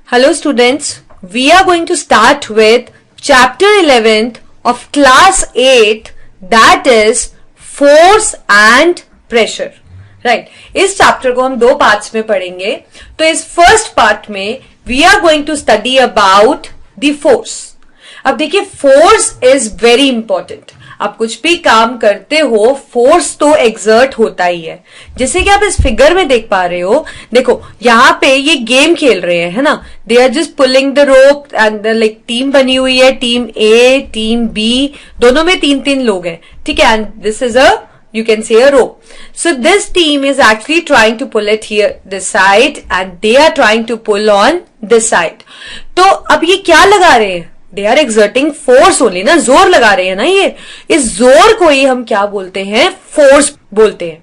Hello students, we are going to start with chapter 11th of class 8, that is force and pressure. Right, इस chapter को हम दो parts में पढ़ेंगे. तो इस फर्स्ट पार्ट में we are going to study about the force. अब देखिए, फोर्स इज वेरी इंपॉर्टेंट. आप कुछ भी काम करते हो, फोर्स तो एक्सर्ट होता ही है. जैसे कि आप इस फिगर में देख पा रहे हो, देखो यहाँ पे ये गेम खेल रहे हैं, है ना. They are just pulling the rope and like team बनी हुई है, टीम ए टीम बी, दोनों में तीन तीन लोग हैं, ठीक है. And this is you can say a rope. So this team is actually trying to pull it here, this side, and they are trying to pull on this side. तो अब ये क्या लगा रहे हैं? They are exerting force only, ना, जोर लगा रहे हैं ना. ये इस जोर को ही हम क्या बोलते हैं? फोर्स बोलते हैं.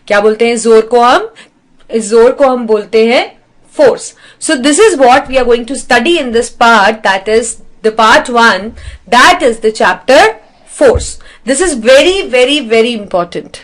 क्या बोलते हैं इस जोर को हम? इस जोर को हम बोलते हैं force. So this is what we are going to study in this part, that is the part 1, that is the chapter force. This is very very very important.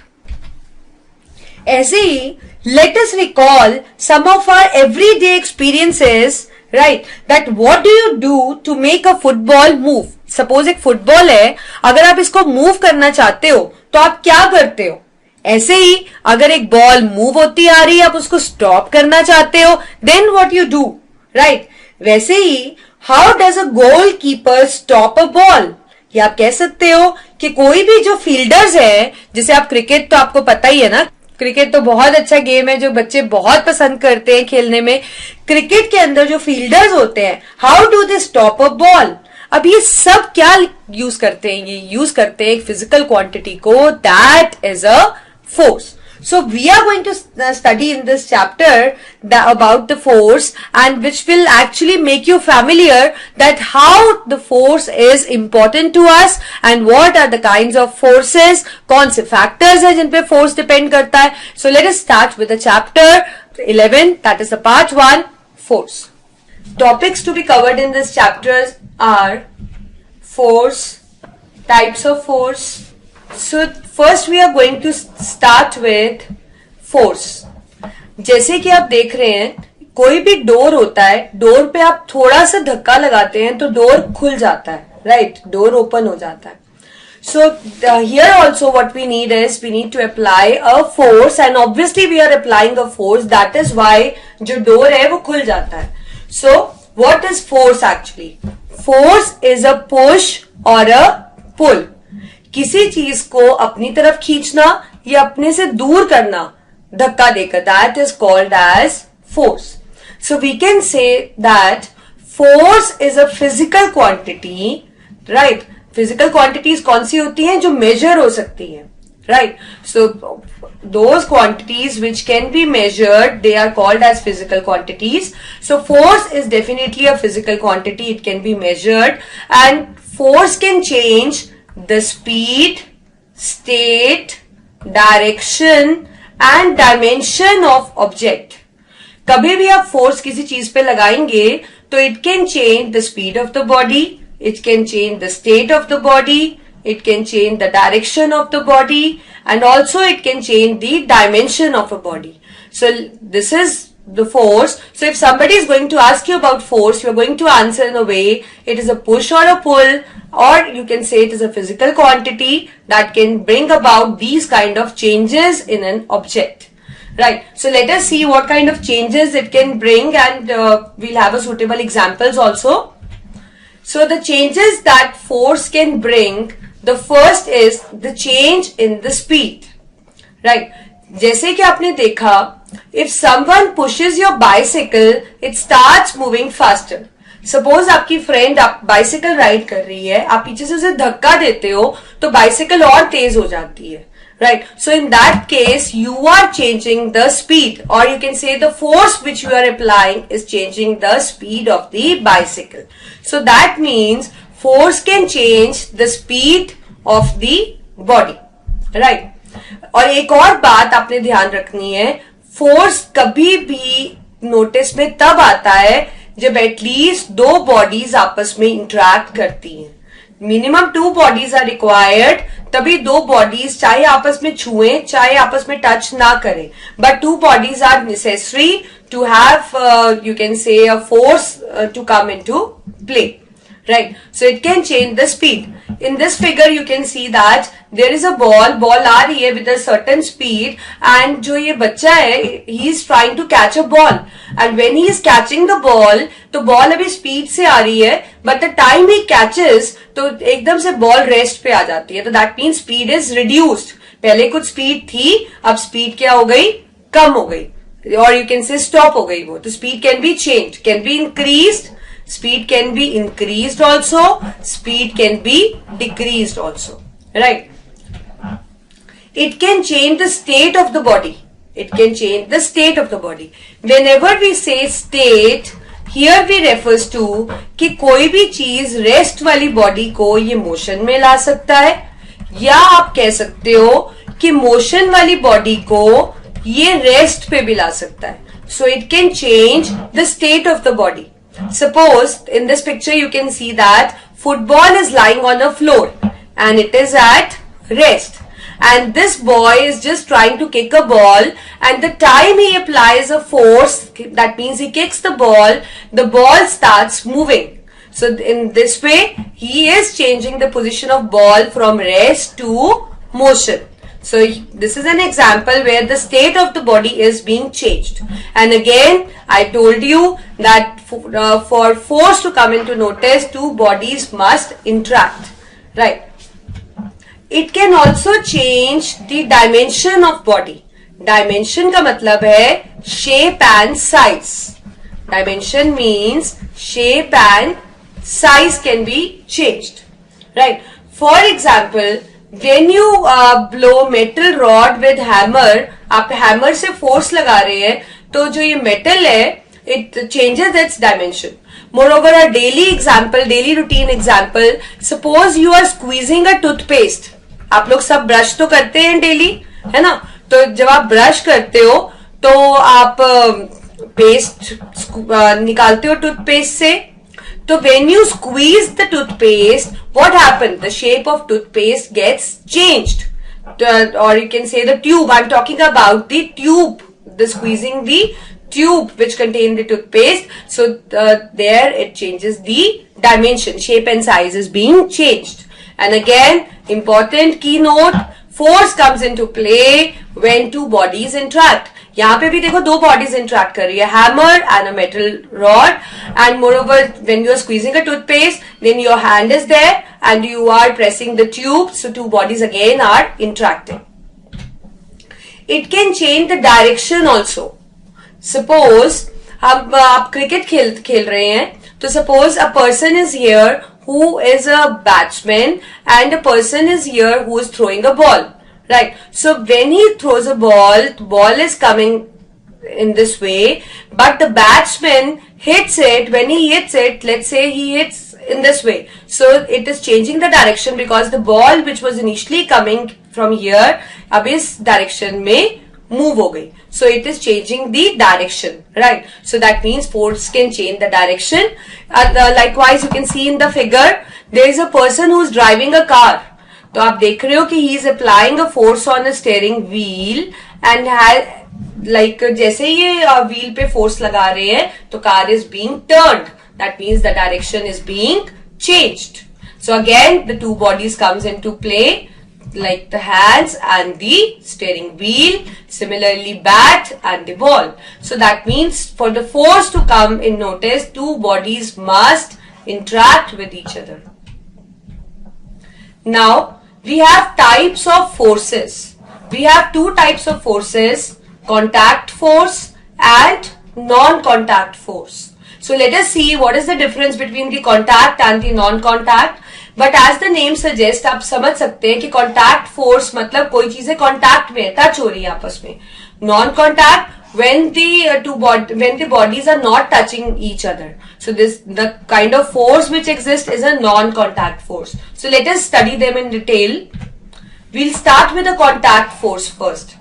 ऐसे ही let us recall some of our everyday experiences, right? That what do you do to make a football move? Suppose एक football है, अगर आप इसको move करना चाहते हो तो आप क्या करते हो? ऐसे ही अगर एक बॉल मूव होती आ रही है, आप उसको स्टॉप करना चाहते हो, then what you do, right? वैसे ही how does a goalkeeper stop a ball? या आप कह सकते हो कि कोई भी जो फील्डर्स है, जैसे आप क्रिकेट तो आपको पता ही है ना, क्रिकेट तो बहुत अच्छा गेम है जो बच्चे बहुत पसंद करते हैं खेलने में. क्रिकेट के अंदर जो फील्डर्स होते हैं, how do they stop a ball? अब ये सब क्या यूज करते हैं? ये यूज करते हैं एक फिजिकल क्वांटिटी को, that is a force. So we are going to study in this chapter about the force, and which will actually make you familiar that how the force is important to us and what are the kinds of forces, कौन से factors हैं जिन पे force depend करता है. So let us start with the chapter 11, that is the part 1, force. Topics to be covered in this chapter are force, types of force. So first we are going to start with force. जैसे कि आप देख रहे हैं, कोई भी door होता है, डोर पे आप थोड़ा सा धक्का लगाते हैं तो डोर खुल जाता है, राइट? डोर ओपन हो जाता है. So here also what we need is we need to apply a force, and obviously we are applying a force, that is why जो डोर है वो खुल जाता है. So what is force actually? Force is a push or a pull. किसी चीज को अपनी तरफ खींचना या अपने से दूर करना धक्का देकर, that is called as force. So we can say that force is a physical quantity, right? Physical quantities कौन सी होती हैं? जो मेजर हो सकती हैं, right? So those quantities which can be measured, they are called as physical quantities. So force is definitely a physical quantity, it can be measured, and force can change the speed, state, direction and dimension of object. कभी भी आप force किसी चीज पे लगाएंगे तो it can change the speed of the body, it can change the state of the body, it can change the direction of the body, and also it can change the dimension of a body. So this is the force. So if somebody is going to ask you about force, you are going to answer in a way, it is a push or a pull, or you can say it is a physical quantity that can bring about these kind of changes in an object, right? So let us see what kind of changes it can bring, and we'll have a suitable examples also. So the changes that force can bring, the first is the change in the speed, right? जैसे कि आपने देखा, if someone pushes your bicycle, it starts moving faster. Suppose आपकी friend आप bicycle ride कर रही है, आप पीछे से उसे धक्का देते हो तो बाइसिकल और तेज हो जाती है, right? So in that case, you are changing the speed, or you can say the force which you are applying is changing the speed of the bicycle. So that means force can change the speed of the body, right? और एक और बात आपने ध्यान रखनी है, force कभी भी नोटिस में तब आता है जब एटलीस्ट दो बॉडीज आपस में इंटरैक्ट करती हैं. मिनिमम 2 बॉडीज आर रिक्वायर्ड, तभी 2 बॉडीज चाहे आपस में छुए चाहे आपस में टच ना करें, but 2 bodies are necessary to have you can say a force to come into play, right? So it can change the speed. In this figure you can see that there is a ball aa rahi hai with a certain speed, and jo ye bachcha hai he is trying to catch a ball, and when he is catching the ball to ball abhi speed se aa rahi hai, but the time he catches to ekdam se ball rest pe aa jati hai, तो that means speed is reduced. पहले कुछ speed थी, अब speed क्या हो गई, कम हो गई, और यू कैन से स्टॉप हो गई वो. तो speed can be change, can be increased, speed can be increased also, speed can be decreased also, right. It can change the state of the body, it can change the state of the body. Whenever we say state, here we refers to कि कोई भी चीज rest वाली body को ये motion में ला सकता है, या आप कह सकते हो कि मोशन वाली बॉडी को ये रेस्ट पे भी ला सकता है. So it can change the state of the body. Suppose in this picture you can see that football is lying on a floor and it is at rest, and this boy is just trying to kick a ball, and the time he applies a force, that means he kicks the ball starts moving. So in this way he is changing the position of ball from rest to motion. So this is an example where the state of the body is being changed. And again I told you that for force to come into notice, 2 bodies must interact, right? It can also change the dimension of body. Dimension का मतलब है shape and size. Dimension means shape and size can be changed, right? For example, when you blow metal rod with hammer, आप hammer से force लगा रहे हैं, तो जो ये metal है it changes its dimension. Moreover, a daily example, daily routine example, suppose you are squeezing a toothpaste. आप लोग सब ब्रश तो करते हैं डेली, है ना? तो जब आप ब्रश करते हो तो आप पेस्ट निकालते हो टूथपेस्ट से. तो when you squeeze the toothpaste, what happened? The shape of toothpaste gets changed, or you can say the tube. I'm talking about the tube, the squeezing the tube which contain the toothpaste. So there it changes the dimension, shape and size is being changed. And again, important keynote, force comes into play when 2 bodies interact. यहाँ पे भी देखो 2 bodies interact कर रही है, hammer and a metal rod. And moreover, when you are squeezing a toothpaste, then your hand is there and you are pressing the tube. So 2 bodies again are interacting. It can change the direction also. Suppose आप cricket खेल रहे हैं, तो suppose a person is here who is a batsman and a person is here who is throwing a ball, right? So when he throws a ball, the ball is coming in this way, but the batsman hits it. When he hits it, let's say he hits in this way, so it is changing the direction because the ball which was initially coming from here अब इस direction में move हो गई. So it is changing the direction, right? So that means force can change the direction. Likewise, you can see in the figure, there is a person who is driving a car. तो आप देख रहे हो कि he is applying a force on a steering wheel and like जैसे ये wheel पे force लगा रहे हैं, तो car is being turned. That means the direction is being changed. So again, the 2 bodies comes into play, like the hands and the steering wheel, similarly bat and the ball. So that means for the force to come in notice, 2 bodies must interact with each other. Now we have types of forces. We have 2 types of forces, contact force and non-contact force. So let us see what is the difference between the contact and the non-contact. But as the name suggests, आप समझ सकते हैं कि contact force मतलब कोई चीजें contact में, touch हो रही है आपस में. Non-contact when the bodies are not touching each other. So the kind of force which exists is a non-contact force. So let us study them in detail. We'll start with the contact force first.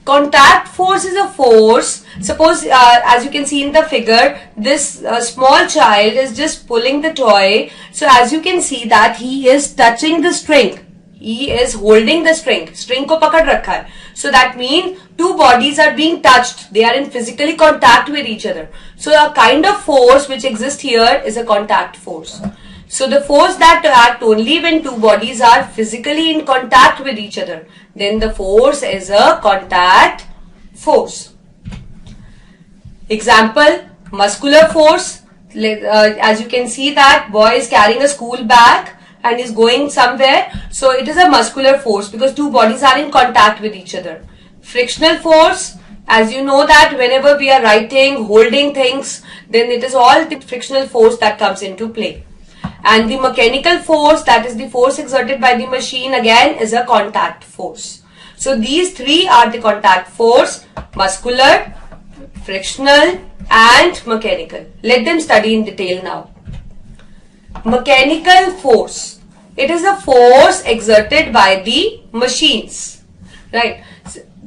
Contact force is a force. Suppose, as you can see in the figure, this small child is just pulling the toy. So as you can see that he is touching the string. He is holding the string. String ko pakad rakha hai. So that means two bodies are being touched. They are in physically contact with each other. So a kind of force which exists here is a contact force. So the force that act only when two bodies are physically in contact with each other, then the force is a contact force. Example, muscular force. As you can see that boy is carrying a school bag and is going somewhere. So it is a muscular force because two bodies are in contact with each other. Frictional force, as you know that whenever we are writing, holding things, then it is all the frictional force that comes into play. And the mechanical force, that is the force exerted by the machine, again is a contact force. So these three are the contact force: muscular, frictional and mechanical. Let them study in detail now. Mechanical force. It is a force exerted by the machines. Right.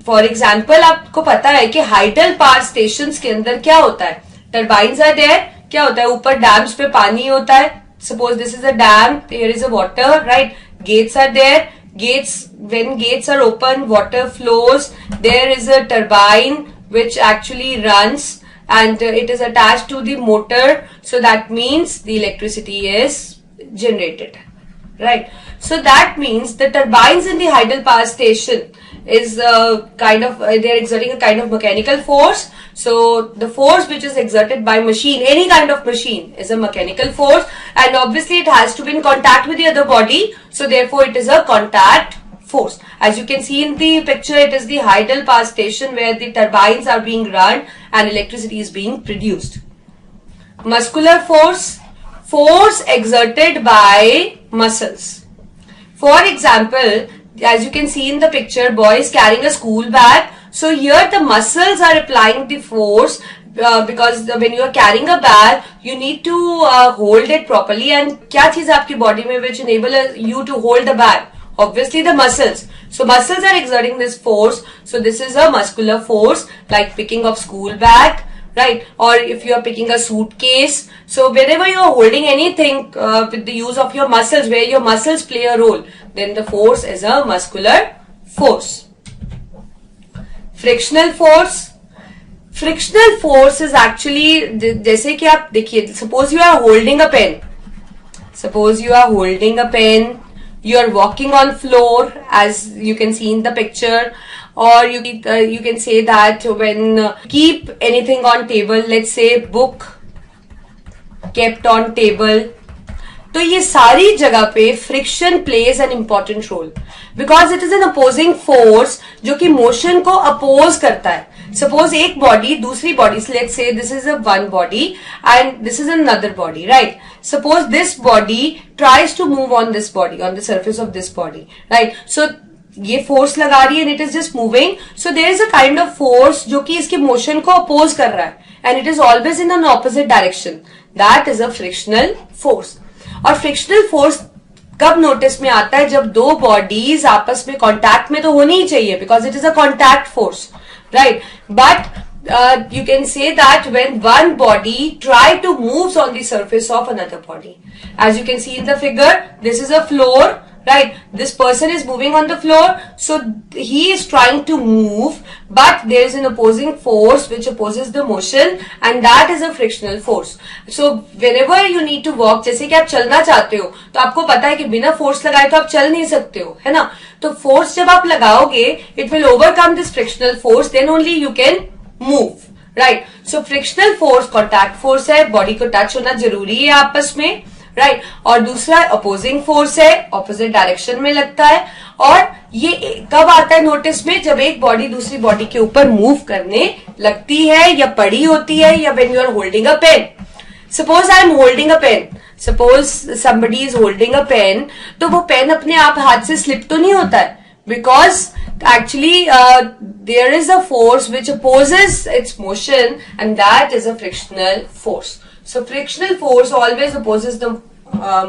For example, आपको पता है कि hydel power stations के अंदर क्या होता है? Turbines are there. क्या होता है? ऊपर डैम्स पे पानी होता है. Suppose this is a dam, here is a water, right? Gates are there. Gates, when gates are open, water flows. There is a turbine which actually runs and it is attached to the motor. So that means the electricity is generated, right? So that means the turbines in the hydel power station is they are exerting a kind of mechanical force. So the force which is exerted by machine, any kind of machine, is a mechanical force, and obviously it has to be in contact with the other body. So therefore it is a contact force. As you can see in the picture, it is the hydel power station where the turbines are being run and electricity is being produced. Muscular force, force exerted by muscles. For example, as you can see in the picture, boy is carrying a school bag. So here the muscles are applying the force because when you are carrying a bag, you need to hold it properly. And क्या चीज आपकी body में which enable you to hold the bag? Obviously the muscles. So muscles are exerting this force. So this is a muscular force, like picking of school bag, right? Or if you are picking a suitcase. So whenever you are holding anything with the use of your muscles, where your muscles play a role, then the force is a muscular force. Frictional force. Frictional force is actually, जैसे कि आप देखिए, suppose you are holding a pen. Suppose you are holding a pen. You are walking on floor, as you can see in the picture. Or you can say that when keep anything on table, let's say book kept on table. तो ये सारी जगह पे friction plays an important role because it is an opposing force जो कि motion को oppose करता है. सपोज एक बॉडी दूसरी body, let's say this is a one body and this is another body, right? Suppose this body tries to move on this body, on the surface of this body, right? So ये force लगा रही है and it is just moving. So there is a kind of force जो कि इसके motion को oppose कर रहा है and it is always in an opposite direction. That is a frictional force. और फ्रिक्शनल फोर्स कब नोटिस में आता है? जब दो बॉडीज आपस में कांटेक्ट में तो होनी ही चाहिए because it is a contact force, right? But you can say that when one body try to move on the surface of another body. As you can see in the figure, this is a floor, right? This person is moving on the floor, so he is trying to move, but there is an opposing force which opposes the motion, and that is a frictional force. So whenever you need to walk, जैसे कि आप चलना चाहते हो तो आपको पता है कि बिना फोर्स लगाए तो आप चल नहीं सकते हो, है ना? तो फोर्स जब आप लगाओगे, it will overcome this frictional force, then only you can move, right? So frictional force contact force है, बॉडी को टच होना जरूरी है आपस में, राइट? और दूसरा अपोजिंग फोर्स है, ऑपोजिट डायरेक्शन में लगता है. और ये कब आता है नोटिस में? जब एक बॉडी दूसरी बॉडी के ऊपर मूव करने लगती है या पड़ी होती है, या when you are holding a pen. Suppose I am holding a pen, suppose somebody is holding a pen, तो वो पेन अपने आप हाथ से स्लिप तो नहीं होता है because actually there is a force which opposes its motion, and that is a frictional force. So frictional force always opposes the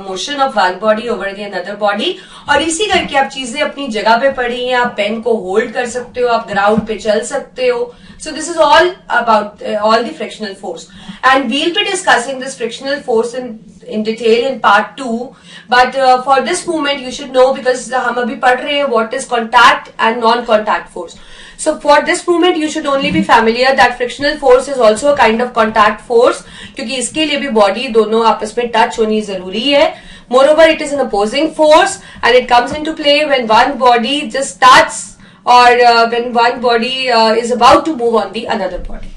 motion of one body over the another body, और इसी करके आप चीजें अपनी जगह पे पड़ी हैं, आप पेन को होल्ड कर सकते हो, आप ग्राउंड पे चल सकते हो. So this is all about all the frictional force, and we'll be discussing this frictional force in detail in part 2. But for this moment you should know, because हम अभी पढ़ रहे हैं what is contact and non-contact force. So for this moment you should only be familiar that frictional force is also a kind of contact force, क्योंकि इसके लिए भी body दोनों आपस में touch होनी जरूरी है. Moreover, it is an opposing force and it comes into play when one body just starts or when one body is about to move on the another body.